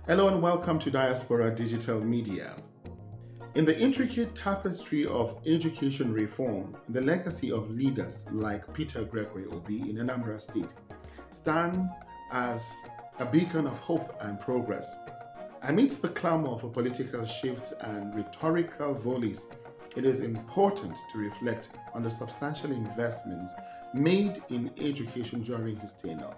Hello and welcome to Diaspora Digital Media. In the intricate tapestry of education reform, the legacy of leaders like Peter Obi in Anambra State stand as a beacon of hope and progress. Amidst the clamor for political shifts and rhetorical volleys, it is important to reflect on the substantial investments made in education during his tenure.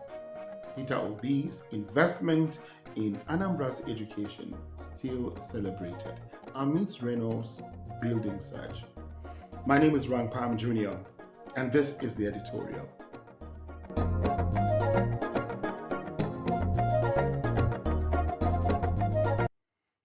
Peter Obi's investment in Anambra's education still celebrated amidst Reno's building surge. My name is Rang Pam Jr., and this is the editorial.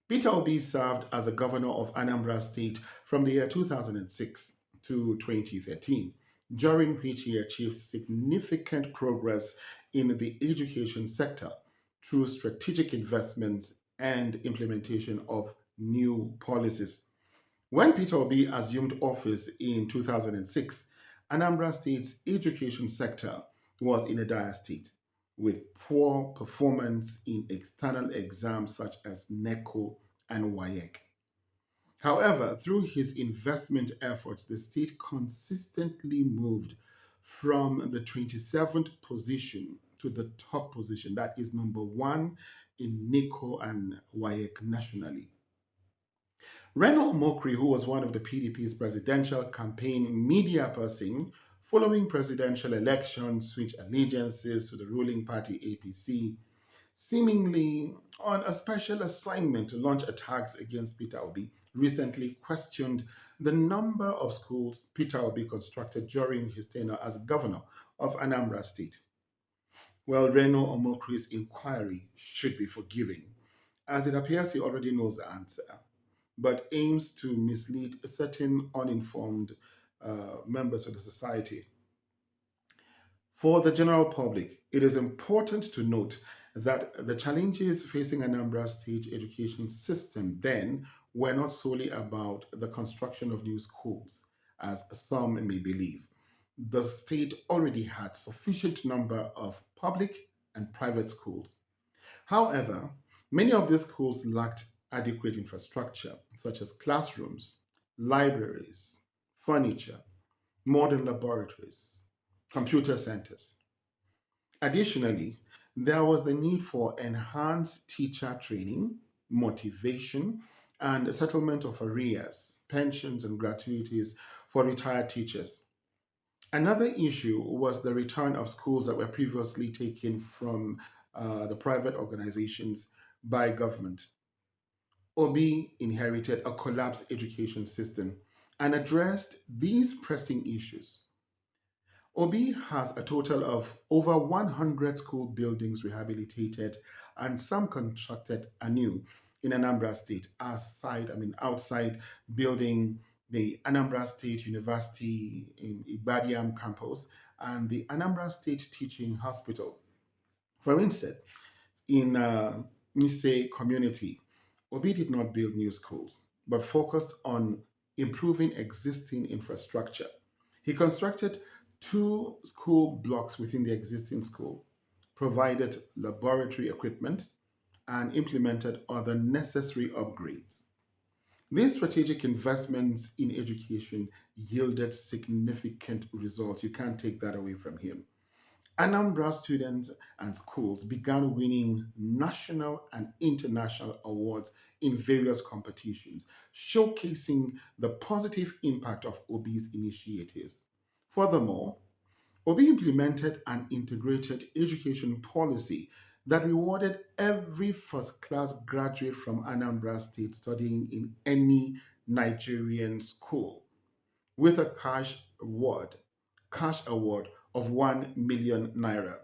Peter Obi served as a governor of Anambra State from the year 2006 to 2013, during which he achieved significant progress in the education sector through strategic investments and implementation of new policies. When Peter Obi assumed office in 2006, Anambra State's education sector was in a dire state, with poor performance in external exams such as NECO and WAEC. However, through his investment efforts, the state consistently moved from the 27th position to the top position, that is number one in NECO and WAEC nationally. Reno, who was one of the PDP's presidential campaign media person, following presidential elections, switched allegiances to the ruling party APC, seemingly on a special assignment to launch attacks against Peter Obi, recently questioned the number of schools Peter Obi constructed during his tenure as governor of Anambra State. Well, Reno Omokri's inquiry should be forgiving, as it appears he already knows the answer, but aims to mislead certain uninformed members of the society. For the general public, it is important to note that the challenges facing Anambra state education system then were not solely about the construction of new schools, as some may believe. The state already had sufficient number of public and private schools. However, many of these schools lacked adequate infrastructure, such as classrooms, libraries, furniture, modern laboratories, computer centers. Additionally, there was the need for enhanced teacher training, motivation, and settlement of arrears, pensions, and gratuities for retired teachers. Another issue was the return of schools that were previously taken from the private organizations by government. Obi inherited a collapsed education system and addressed these pressing issues. Obi has a total of over 100 school buildings rehabilitated and some constructed anew in Anambra State, outside building the Anambra State University in Ibadiam campus and the Anambra State Teaching Hospital. For instance, in Nise community, Obi did not build new schools, but focused on improving existing infrastructure. He constructed two school blocks within the existing school, provided laboratory equipment, and implemented other necessary upgrades. These strategic investments in education yielded significant results. You can't take that away from him. Anambra students and schools began winning national and international awards in various competitions, showcasing the positive impact of Obi's initiatives. Furthermore, Obi implemented an integrated education policy that rewarded every first class graduate from Anambra State studying in any Nigerian school with a cash award of 1 million naira.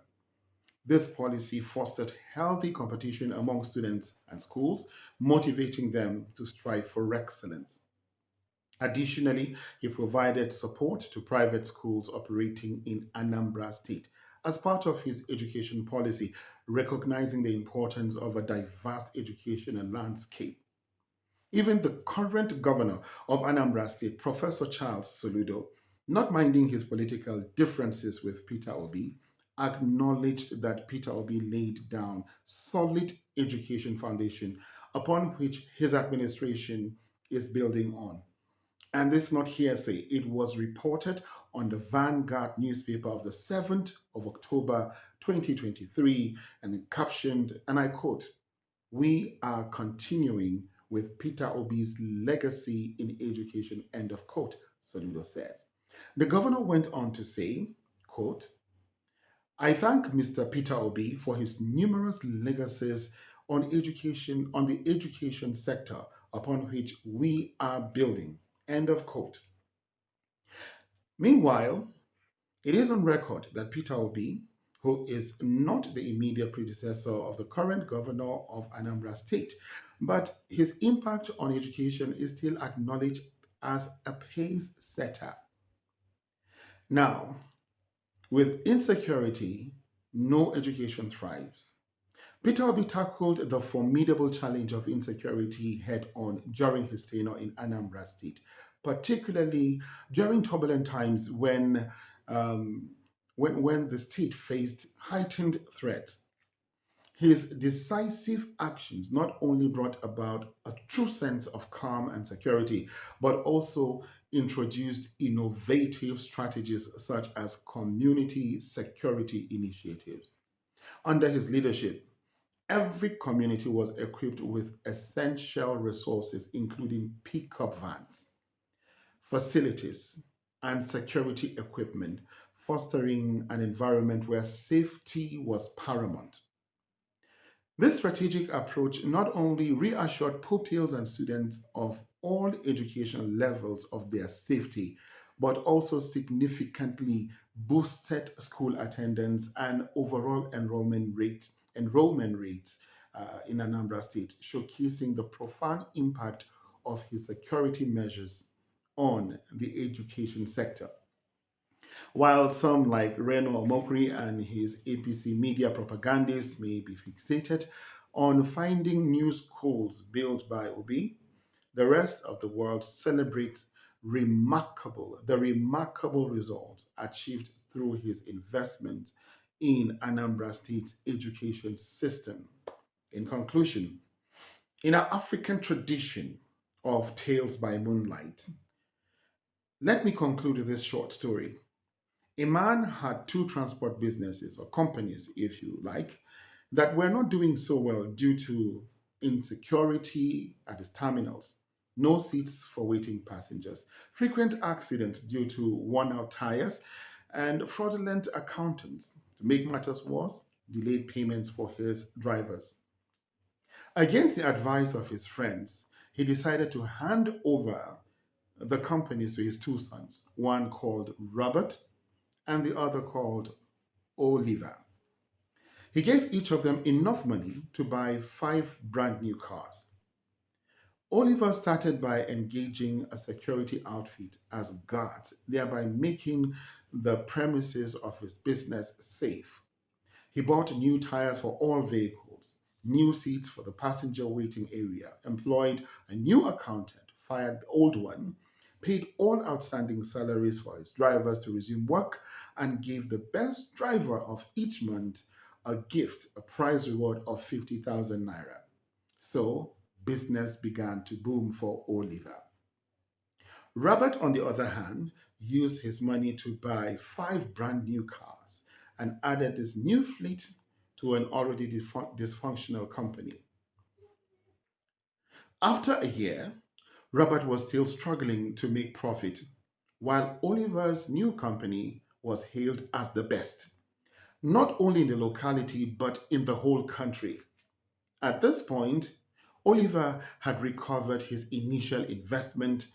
This policy fostered healthy competition among students and schools, motivating them to strive for excellence. Additionally, he provided support to private schools operating in Anambra State as part of his education policy, recognizing the importance of a diverse education and landscape. Even the current governor of Anambra State, Professor Charles Soludo, not minding his political differences with Peter Obi, acknowledged that Peter Obi laid down solid education foundation upon which his administration is building on. And this is not hearsay. It was reported on the Vanguard newspaper of the 7th of October 2023 and captioned, and I quote, "We are continuing with Peter Obi's legacy in education," end of quote, Soludo says. The governor went on to say, quote, "I thank Mr. Peter Obi for his numerous legacies on the education sector upon which we are building," end of quote. Meanwhile, it is on record that Peter Obi, who is not the immediate predecessor of the current governor of Anambra State, but his impact on education is still acknowledged as a pace setter. Now, with insecurity, no education thrives. Peter Obi tackled the formidable challenge of insecurity head on during his tenure in Anambra State, particularly during turbulent times um, when the state faced heightened threats. His decisive actions not only brought about a true sense of calm and security, but also introduced innovative strategies such as community security initiatives. Under his leadership, every community was equipped with essential resources, including pickup vans, facilities, and security equipment, fostering an environment where safety was paramount. This strategic approach not only reassured pupils and students of all educational levels of their safety, but also significantly boosted school attendance and overall enrollment rates in Anambra State, showcasing the profound impact of his security measures on the education sector. While some like Reno and his APC media propagandists may be fixated on finding new schools built by Obi, the rest of the world celebrates the remarkable results achieved through his investment in Anambra State's education system. In conclusion, in our African tradition of tales by moonlight, let me conclude with this short story. A man had two transport businesses, or companies, if you like, that were not doing so well due to insecurity at his terminals, no seats for waiting passengers, frequent accidents due to worn out tires, and fraudulent accountants. To make matters worse, delayed payments for his drivers. Against the advice of his friends, he decided to hand over the companies to his two sons, one called Robert and the other called Oliver. He gave each of them enough money to buy five brand new cars. Oliver started by engaging a security outfit as guards, thereby making the premises of his business safe. He bought new tires for all vehicles, new seats for the passenger waiting area, employed a new accountant, fired the old one, paid all outstanding salaries for his drivers to resume work, and gave the best driver of each month a gift, a prize reward of 50,000 naira. So, business began to boom for Oliver. Robert, on the other hand, used his money to buy five brand new cars and added this new fleet to an already dysfunctional company. After a year, Robert was still struggling to make profit, while Oliver's new company was hailed as the best, not only in the locality but in the whole country. At this point, Oliver had recovered his initial investment,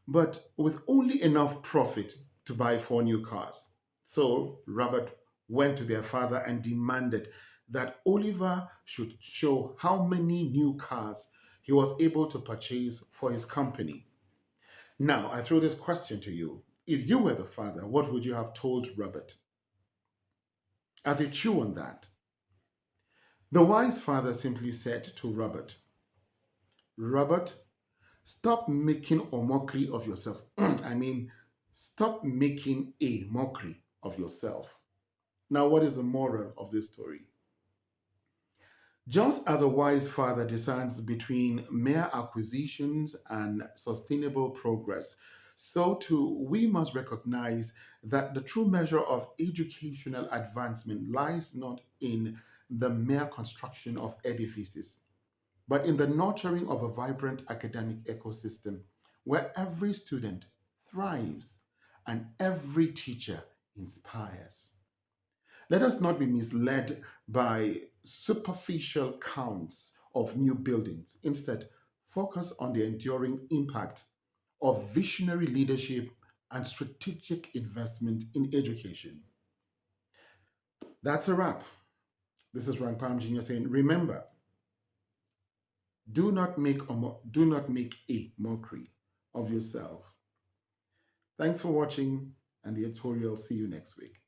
but with only enough profit to buy four new cars. So Robert went to their father and demanded that Oliver should show how many new cars he was able to purchase for his company. Now, I throw this question to you. If you were the father, what would you have told Robert? As you chew on that, the wise father simply said to Robert, "Robert, stop making a mockery of yourself." I mean, stop making a mockery of yourself. Now, what is the moral of this story? Just as a wise father discerns between mere acquisitions and sustainable progress, so too we must recognize that the true measure of educational advancement lies not in the mere construction of edifices, but in the nurturing of a vibrant academic ecosystem where every student thrives and every teacher inspires. Let us not be misled by superficial counts of new buildings. Instead, focus on the enduring impact of visionary leadership and strategic investment in education. That's a wrap. This is Rampam Jr. saying, remember, do not make a mockery of yourself. Thanks for watching, and the editorial. See you next week.